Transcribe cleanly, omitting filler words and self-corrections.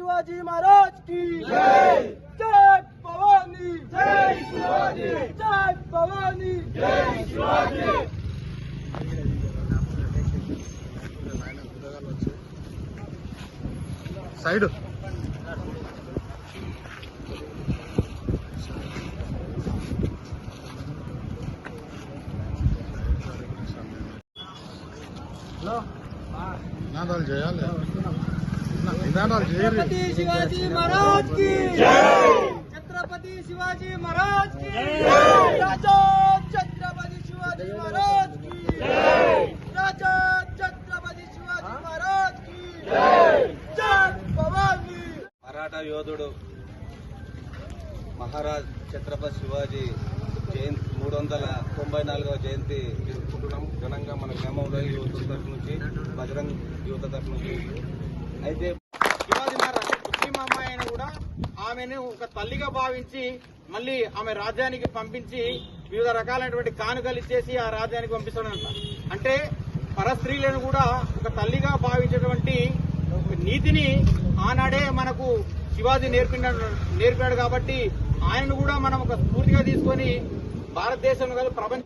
शिवाजी महाराज की जय। जय भवानी जय शिवाजी। जय भवानी जय शिवाजी। साइड నినాదాలు చేయాలి. నినాదాలు చేయాలి. छत्रपति शिवाजी महाराज की जय। छत्रपति शिवाजी महाराज की जय। राजा छत्रपति शिवाजी महाराज की जय। राजा छत्रपति शिवाजी महाराज की जय। जय भवानी। మరాఠా యోధుడు మహారాజ్ ఛత్రపతి శివాజీ జయంతి 394వ జయంతి జరుపుకుంటున్నాం ఘనంగా మన గ్రామంలో యువత తరఫు నుంచి బజరంగ్ యువత తరఫు నుంచి. అయితే శివాజీ మహారాజ్ ముస్లిం అమ్మాయి అయినా కూడా ఆమెను ఒక తల్లిగా భావించి మళ్ళీ ఆమె రాజ్యానికి పంపించి వివిధ రకాలైనటువంటి కానుకలు ఇచ్చేసి ఆ రాజ్యానికి పంపిస్తాడంట. అంటే పరస్త్రీలను కూడా ఒక తల్లిగా భావించేటువంటి నీతిని ఆనాడే మనకు శివాజీ నేర్పాడు కాబట్టి ఆయనను కూడా మనం ఒక స్ఫూర్తిగా తీసుకొని భారతదేశంలో కాదు ప్రపంచ